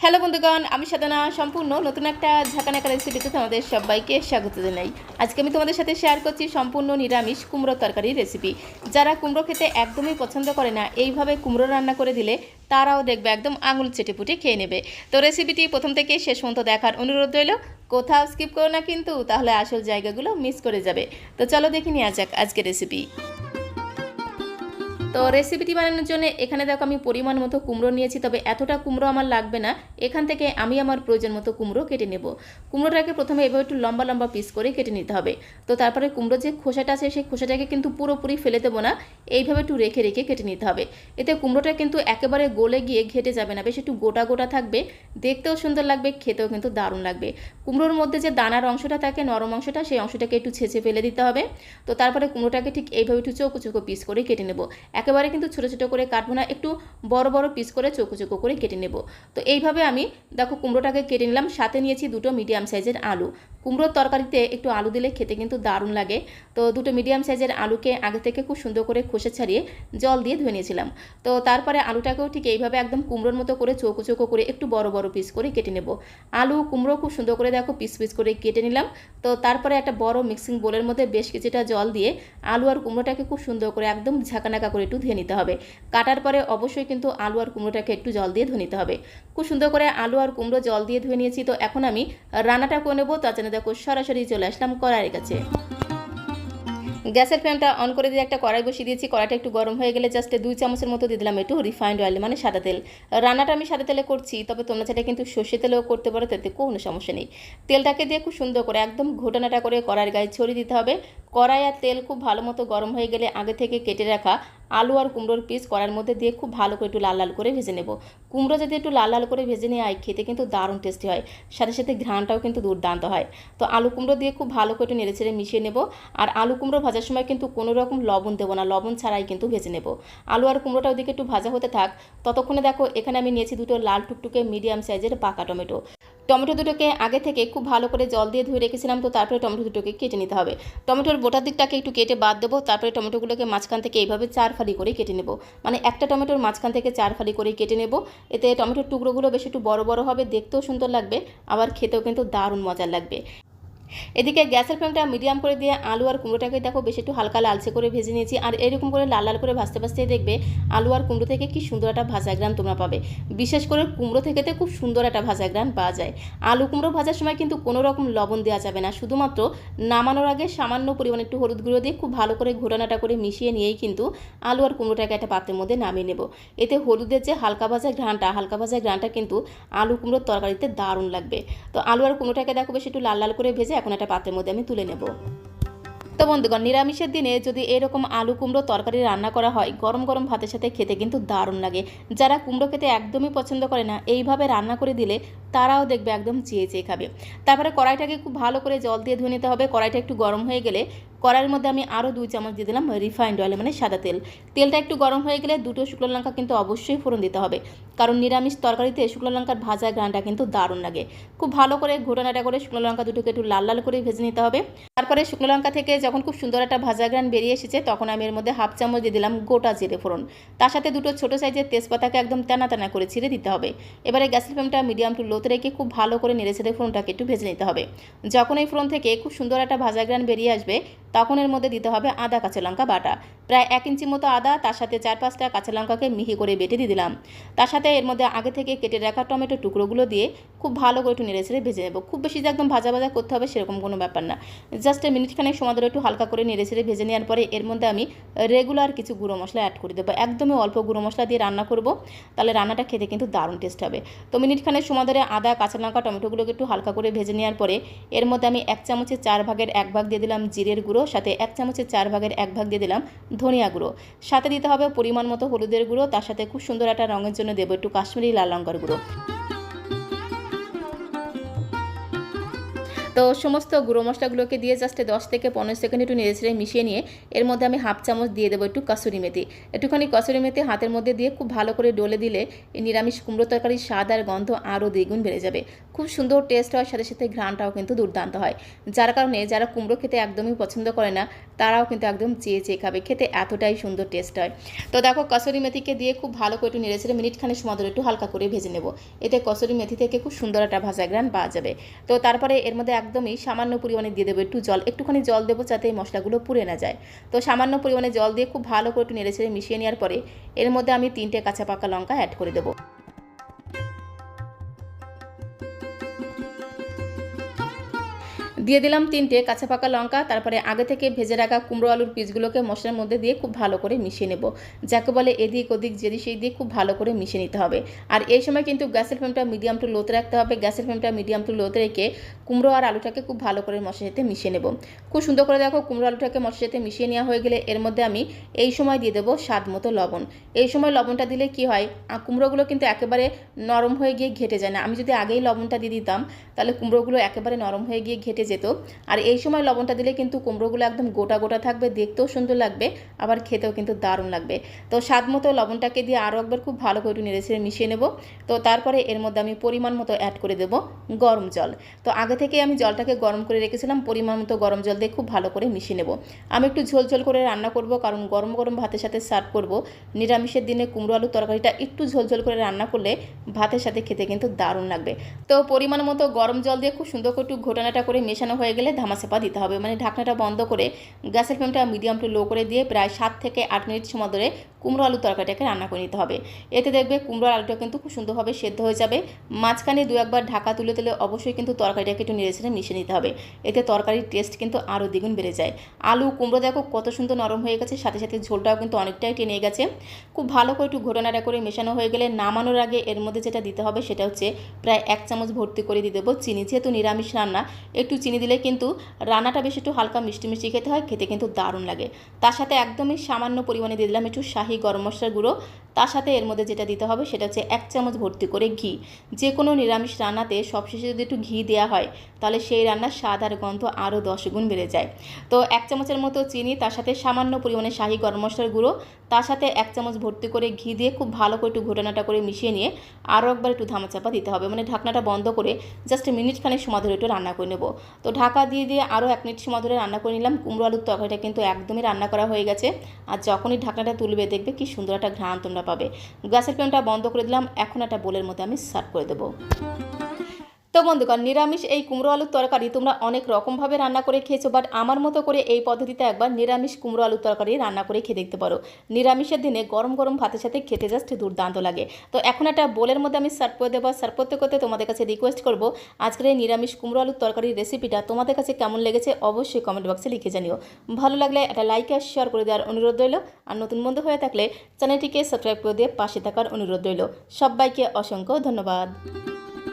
Hello বন্ধুগণ, আমি সাধনা সম্পূর্ণ নতুন একটা ঝাঁকানাকা রেসিপিতে তোমাদের সবাইকে স্বাগত জানাই। আজকে আমি তোমাদের সাথে শেয়ার করছি সম্পূর্ণ নিরামিষ কুমড়ো তরকারির রেসিপি। যারা কুমড়ো খেতে একদমই পছন্দ করে না, এইভাবে কুমড়ো রান্না করে দিলে তারাও দেখবে একদম আঙুল চেটেপুটে খেয়ে নেবে। তো রেসিপিটি প্রথম থেকে শেষ পর্যন্ত দেখার অনুরোধ রইল। কোথাও স্কিপ করো না কিন্তু, তাহলে আসল জায়গাগুলো মিস করে যাবে। তো চলো দেখে নেওয়া যাক আজকের রেসিপি। তো রেসিপিটি বানানোর জন্য এখানে দেখো আমি পরিমাণ মতো কুমড়ো নিয়েছি, তবে এতটা কুমড়ো আমার লাগবে না। এখান থেকে আমি আমার প্রয়োজন মতো কুমড়ো কেটে নেব। কুমড়োটাকে প্রথমে এভাবে একটু লম্বা লম্বা পিস করে কেটে নিতে হবে। তো তারপরে কুমড়ো যে খোসাটা আছে সেই খোসাটাকে কিন্তু পুরোপুরি ফেলে দেবো না, এইভাবে একটু রেখে রেখে কেটে নিতে হবে। এতে কুমড়োটা কিন্তু একেবারে গলে গিয়ে ঘেটে যাবে না, বেশ একটু গোটা গোটা থাকবে, দেখতেও সুন্দর লাগবে, খেতেও কিন্তু দারুণ লাগবে। কুমড়োর মধ্যে যে দানার অংশটা থাকে, নরম অংশটা, সেই অংশটাকে একটু ছেঁচে ফেলে দিতে হবে। তো তারপরে কুমড়োটাকে ঠিক এইভাবে একটু চৌকো চৌকো পিস করে কেটে নেব। একেবারে কিন্তু ছোটো ছোটো করে কাটবো না, একটু বড় বড় পিস করে চৌকো চৌকো করে কেটে নেব। তো এইভাবে আমি দেখো কুমড়োটাকে কেটে নিলাম। সাথে নিয়েছি দুটো মিডিয়াম সাইজের আলু। কুমড়োর তরকারিতে একটু আলু দিলে খেতে কিন্তু দারুণ লাগে। তো দুটো মিডিয়াম সাইজের আলুকে আগে থেকে খুব সুন্দর করে খোসা ছাড়িয়ে জল দিয়ে ধুয়ে নিয়েছিলাম। তো তারপরে আলুটাকেও ঠিক এইভাবে একদম কুমড়োর মতো করে চৌকো চৌকো করে একটু বড় বড় পিস করে কেটে নেব। আলু কুমড়ো খুব সুন্দর করে দেখো পিস পিস করে কেটে নিলাম। তো তারপরে একটা বড় মিক্সিং বোলের মধ্যে বেশ কিছুটা জল দিয়ে আলু আর কুমড়োটাকে খুব সুন্দর করে একদম ঝাঁকানাকা করে একটু ধুয়ে নিতে হবে। কাটার পরে অবশ্যই কিন্তু আলু আর কুমড়োটাকে একটু জল দিয়ে ধুয়ে নিতে হবে। খুব সুন্দর করে আলু আর কুমড়ো জল দিয়ে ধুয়ে নিয়েছি। তো এখন আমি রান্নাটা করে নেবো। তার জন্য দেখো সরাসরি চলে আসলাম কড়াইয়ের কাছে। গ্যাসের ফ্লেমটা অন করে দিয়ে একটা কড়াই বসিয়ে দিয়েছি। কড়াইটা একটু গরম হয়ে গেলে জাস্ট 2 চামচের মতো দিয়ে দিলাম একটু রিফাইন্ড অয়েল, মানে সাদা তেল। রান্নাটা আমি সাদা তেলে করছি, তবে তোমরা সেটা কিন্তু সর্ষে তেলেও করতে পারো, তাতে কোনো সমস্যা নেই। তেলটাকে দিয়ে খুব সুন্দর করে একদম ঘোটানাটা করে কড়াইয়ের গায়ে ছড়িয়ে দিতে হবে। কড়াই আর তেল খুব ভালো মতো গরম হয়ে গেলে আগে থেকে কেটে রাখা আলু আর কুমড়োর পিস কড়াইয়ের মধ্যে দিয়ে খুব ভালো করে একটু লাল লাল করে ভেজে নেব। কুমড়ো যদি একটু লাল লাল করে ভেজে নেওয়া হয়, খেতে কিন্তু দারুণ টেস্টি হয়, সাথে সাথে ঘ্রাণটাও কিন্তু দুর্দান্ত হয়। তো আলু কুমড়ো দিয়ে খুব ভালো করে একটু নেড়েচেড়ে মিশিয়ে নেব। আর আলু কুমড়ো ভাজার সময় কিন্তু কোনো রকম লবণ দেবো না, লবণ ছাড়াই কিন্তু ভেজে নেব। আলু আর কুমড়োটা ওদিকে একটু ভাজা হতে থাক। ততক্ষণে দেখো এখানে আমি নিয়েছি দুটো লাল টুকটুকে মিডিয়াম সাইজের পাকা টমেটো। টমেটো দুটোকে আগে থেকে খুব ভালো করে জল দিয়ে ধুয়ে রেখেছিলাম। তো তারপরে টমেটো দুটোকে কেটে নিতে হবে। টমেটোর বোটার দিকটাকে একটু কেটে বাদ দেবো। তারপরে টমেটোগুলোকে মাঝখান থেকে এইভাবে 4 ফালি করে কেটে নেব, মানে একটা টমেটোর মাঝখান থেকে 4 ফালি করে কেটে নেব। এতে টমেটোর টুকরোগুলো বেশ একটু বড় বড় হবে, দেখতেও সুন্দর লাগবে, আবার খেতেও কিন্তু দারুণ মজার লাগবে। এদিকে গ্যাসের ফ্লেমটা মিডিয়াম করে দিয়ে আলু আর কুমড়োটাকে দেখো বেশ একটু হালকা লালচে করে ভেজে নিয়েছি। আর এরকম করে লাল লাল করে ভাজতে ভাজতে দেখবে আলু আর কুমড়ো থেকে কি সুন্দর একটা ভাজা গ্রান তোমরা পাবে। বিশেষ করে কুমড়ো থেকে খুব সুন্দর একটা ভাজা গ্রান পাওয়া যায়। আলু কুমড়ো ভাজার সময় কিন্তু কোনো রকম লবণ দেওয়া যাবে না, শুধুমাত্র নামানোর আগে সামান্য পরিমাণে একটু হলুদ গুঁড়ো দিয়ে খুব ভালো করে ঘোরানাটা করে মিশিয়ে নিয়েই কিন্তু আলু আর কুমড়োটাকে একটা পাত্রের মধ্যে নামিয়ে নেব। এতে হলুদের যে হালকা ভাজা ঘ্রানটা কিন্তু আলু কুমড়োর তরকারিতে দারুণ লাগবে। তো আলু আর কুমড়োটাকে দেখো বেশ একটু লাল লাল করে ভেজে এখন একটা পাত্রের মধ্যে আমি তুলে নেব। তো বন্ধুগণ, নিরামিষের দিনে যদি এরকম আলু কুমড়ো তরকারি রান্না করা হয়, গরম গরম ভাতের সাথে খেতে কিন্তু দারুণ লাগে। যারা কুমড়ো খেতে একদমই পছন্দ করে না, এইভাবে রান্না করে দিলে তারাও দেখবে একদম চেয়ে চেয়ে খাবে। তারপরে কড়াইটাকে খুব ভালো করে জল দিয়ে ধুয়ে নিতে হবে। কড়াইটা একটু গরম হয়ে গেলে কড়াইয়ের মধ্যে আমি আরও 2 চামচ দিয়ে দিলাম রিফাইন্ড অয়েল, মানে সাদা তেল। তেলটা একটু গরম হয়ে গেলে দুটো শুকনো লঙ্কা কিন্তু অবশ্যই ফোড়ন দিতে হবে, কারণ নিরামিষ তরকারিতে শুকনো লঙ্কার ভাজা ঘ্রাণটা কিন্তু দারুণ লাগে। খুব ভালো করে ঘোটানাটা করে শুকনো লঙ্কা দুটোকে একটু লাল লাল করে ভেজে নিতে হবে। তারপরে শুকনো লঙ্কা থেকে যখন খুব সুন্দর একটা ভাজা ঘ্রাণ বেরিয়ে এসেছে, তখন আমি এর মধ্যে 1/2 চামচ দিয়ে দিলাম গোটা জিরে ফোড়ন। তার সাথে দুটো ছোটো সাইজের তেজপাতাকে একদম টানা টানা করে ছিঁড়ে দিতে হবে। এবারে গ্যাসের ফ্লেমটা মিডিয়াম টু লোতে রেখে খুব ভালো করে নেড়েচেড়ে ফোড়নটাকে একটু ভেজে নিতে হবে। যখন এই ফোড়ন থেকে খুব সুন্দর একটা ভাজা ঘ্রাণ বেরিয়ে আসবে, তখন এর মধ্যে দিতে হবে আদা কাঁচা লঙ্কা বাটা, প্রায় 1 ইঞ্চি মতো আদা, তার সাথে 4-5টা কাঁচা লঙ্কাকে মিহি করে বেটে দিয়ে দিলাম। তার সাথে এর মধ্যে আগে থেকে কেটে রাখা টমেটো টুকরোগুলো দিয়ে খুব ভালো করে একটু নেড়েচেড়ে ভেজে নেব। খুব বেশি যে একদম ভাজা ভাজা করতে হবে সেরকম কোনো ব্যাপার না, জাস্ট মিনিটখানেক সময় ধরে একটু হালকা করে নেড়েচেড়ে ভেজে নেওয়ার পরে এর মধ্যে আমি রেগুলার কিছু গুঁড়ো মশলা অ্যাড করে দেবো। একদমই অল্প গুঁড়ো মশলা দিয়ে রান্না করব, তাহলে রান্নাটা খেতে কিন্তু দারুণ টেস্ট হবে। তো মিনিটখানেক সময় ধরে আদা কাঁচা লঙ্কা টমেটোগুলোকে একটু হালকা করে ভেজে নেওয়ার পরে এর মধ্যে আমি 1 চামচের 4 ভাগের 1 ভাগ দিয়ে দিলাম জিরের গুঁড়ো, সাথে 1 চামচের 4 ভাগের 1 ভাগ দিয়ে দিলাম ধনিয়া গুঁড়ো, সাথে দিতে হবে পরিমাণ মতো হলুদের গুঁড়ো, তার সাথে খুব সুন্দর একটা রঙের জন্য দেবো একটু কাশ্মীরি লাল লঙ্কার গুঁড়ো। তো সমস্ত গুঁড়ো মশলাগুলোকে দিয়ে জাস্ট 10 থেকে 15 সেকেন্ড একটু নেড়েচেড়ে মিশিয়ে নিয়ে এর মধ্যে আমি হাফ চামচ দিয়ে দেবো একটু কসুরি মেথি। একটুখানি কসুরি মেথি হাতের মধ্যে দিয়ে খুব ভালো করে ডলে দিলে এই নিরামিষ কুমড়ো তরকারির স্বাদ আর গন্ধ আরও দ্বিগুণ বেড়ে যাবে। খুব সুন্দর টেস্ট হয়, সাথে সাথে ঘ্রাণটাও কিন্তু দুর্দান্ত হয়, যার কারণে যারা কুমড়ো খেতে একদমই পছন্দ করে না তারাও কিন্তু একদম চেয়ে চেয়ে খাবে, খেতে এতটাই সুন্দর টেস্ট হয়। তো দেখো কসুরি মেথিকে দিয়ে খুব ভালো করে একটু নেড়েচেড়ে মিনিটখানেক সময় ধরে একটু হালকা করে ভেজে নেব। এতে কসুরি মেথি থেকে খুব সুন্দর একটা ভাজা ঘ্রাণ পাওয়া যাবে। তো তারপরে এর মধ্যে একদমই সামান্য পরিমাণে দিয়ে দেবো একটু জল, একটুখানি জল দেবো যাতে এই মশলাগুলো পুড়ে না যায়। তো সামান্য পরিমাণে জল দিয়ে খুব ভালো করে একটু নেড়েচেড়ে মিশিয়ে নেওয়ার পরে এর মধ্যে আমি 3টে কাঁচা পাকা লঙ্কা অ্যাড করে দেবো। দিয়ে দিলাম 3টে কাঁচা পাকা লঙ্কা। তারপরে আগে থেকে ভেজে রাখা কুমড়ো আলুর পিসগুলোকে মশলার মধ্যে দিয়ে খুব ভালো করে মিশিয়ে নেব, যাকে বলে এদিক ওদিক যেদিক সেই দিয়ে খুব ভালো করে মিশিয়ে নিতে হবে। আর এই সময় কিন্তু গ্যাসের ফ্লেমটা মিডিয়াম টু লোতে রাখতে হবে। গ্যাসের ফ্লেমটা মিডিয়াম টু লোতে রেখে কুমড়ো আর আলুটাকে খুব ভালো করে মশলার সাথে মিশিয়ে নেব। খুব সুন্দর করে দেখো কুমড়ো আলুটাকে মশলার সাথে মিশিয়ে নেওয়া হয়ে গেলে এর মধ্যে আমি এই সময় দিয়ে দেবো স্বাদ মতো লবণ। এই সময় লবণটা দিলে কি হয়, কুমড়োগুলো কিন্তু একেবারে নরম হয়ে গিয়ে ঘেটে যায় না। আমি যদি আগেই লবণটা দিয়ে দিতাম তাহলে কুমড়োগুলো একেবারে নরম হয়ে গিয়ে ঘেটে যেত। আর এই সময় লবণটা দিলে কিন্তু কুমড়োগুলো একদম গোটা গোটা থাকবে, দেখতেও সুন্দর লাগবে, আবার খেতেও কিন্তু দারুণ লাগবে। তো স্বাদ মতো লবণটাকে দিয়ে আরও একবার খুব ভালো করে একটু নেড়েচেড়ে মিশিয়ে নেব। তো তারপরে এর মধ্যে আমি পরিমাণ মতো অ্যাড করে দেব গরম জল। তো আগে থেকে আমি জলটাকে গরম করে রেখেছিলাম, পরিমাণ মতো গরম জল দিয়ে খুব ভালো করে মিশিয়ে নেব। আমি একটু ঝোলঝোল করে রান্না করব, কারণ গরম গরম ভাতের সাথে সার্ভ করব। নিরামিষের দিনে কুমড়ো আলুর তরকারিটা একটু ঝোলঝোল করে রান্না করলে ভাতের সাথে খেতে কিন্তু দারুণ লাগবে। তো পরিমাণ মতো গরম জল দিয়ে খুব সুন্দর করে একটু ঘোটানাটা করে মেশানো হয়ে গেলে ধামাচাপা দিতে হবে, মানে ঢাকনাটা বন্ধ করে গ্যাসের ফ্লেমটা মিডিয়াম টু লো করে দিয়ে প্রায় 7 থেকে 8 মিনিট সময় ধরে কুমড়ো আলুর তরকারিটাকে রান্না করে নিতে হবে। এতে দেখবে কুমড়ো আলুটা কিন্তু খুব সুন্দরভাবে সেদ্ধ হয়ে যাবে। মাঝখানে 2-1 বার ঢাকা তুলে তুলে অবশ্যই কিন্তু তরকারিটাকে একটু নেড়েচেড়ে মিশিয়ে নিতে হবে, এতে তরকারির টেস্ট কিন্তু আরও দ্বিগুণ বেড়ে যায়। আলু কুমড়ো দেখো কত সুন্দর নরম হয়ে গেছে, সাথে সাথে ঝোলটাও কিন্তু অনেকটাই টেনে গেছে। খুব ভালো করে একটু ঘোটানাটা করে মেশানো হয়ে গেলে নামানোর আগে এর মধ্যে যেটা দিতে হবে সেটা হচ্ছে প্রায় 1 চামচ ভর্তি করে দিয়ে দেবো চিনি। যেহেতু নিরামিষ রান্না একটু চিনি দিলে কিন্তু রান্নাটা বেশ একটু হালকা মিষ্টি মিষ্টি খেতে হয়, খেতে কিন্তু দারুণ লাগে। তার সাথে একদমই সামান্য পরিমাণে দিয়ে দিলাম একটু শাহি গরম মশলার গুঁড়ো। তার সাথে এর মধ্যে যেটা দিতে হবে সেটা হচ্ছে 1 চামচ ভর্তি করে ঘি। যে কোনো নিরামিষ রান্নাতে সবশেষে যদি একটু ঘি দেওয়া হয় তাহলে সেই রান্নার স্বাদ আর গন্ধ আরও 10 গুণ বেড়ে যায়। তো 1 চামচের মতো চিনি, তার সাথে সামান্য পরিমাণে শাহি গরম মশলার গুঁড়ো, তার সাথে 1 চামচ ভর্তি করে ঘি দিয়ে খুব ভালো করে একটু ঘোটানাটা করে মিশিয়ে নিয়ে আরও একবার একটু ধামাচাপা দিতে হবে, মানে ঢাকনাটা বন্ধ করে জাস্ট মিনিটখানেক সময় ধরে একটু রান্না করে নেব। তো ঢাকা দিয়ে দিয়ে আরও 1 মিনিট সময় ধরে রান্না করে নিলাম। কুমড়ো আলুর তরকারিটা কিন্তু একদমই রান্না করা হয়ে গেছে। আর যখনই ঢাকনাটা তুলবে দেখবে কি সুন্দর একটা ঘ্রাণ তোমরা পাবে। গ্যাসের ফ্লেমটা বন্ধ করে দিলাম। এখন একটা বোলের মধ্যে আমি সার্ভ করে দেবো। তো বন্ধুগণ, নিরামিষ এই কুমড়ো আলুর তরকারি তোমরা অনেক রকমভাবে রান্না করে খেয়েছো, বাট আমার মতো করে এই পদ্ধতিতে একবার নিরামিষ কুমড়ো আলুর তরকারি রান্না করে খেয়ে দেখতে পারো। নিরামিষের দিনে গরম গরম ভাতের সাথে খেতে জাস্ট দুর্দান্ত লাগে। তো এখন একটা বোলের মধ্যে আমি সার্ভ করে দেবো। সার্ভ করতে করতে তোমাদের কাছে রিকোয়েস্ট করবো, আজকের এই নিরামিষ কুমড়ো আলুর তরকারির রেসিপিটা তোমাদের কাছে কেমন লেগেছে অবশ্যই কমেন্ট বক্সে লিখে জানিও। ভালো লাগলে একটা লাইক আর শেয়ার করে দেওয়ার অনুরোধ রইল। আর নতুন বন্ধু হয়ে থাকলে চ্যানেলটিকে সাবস্ক্রাইব করে দিয়ে পাশে থাকার অনুরোধ রইল। সবাইকে অসংখ্য ধন্যবাদ।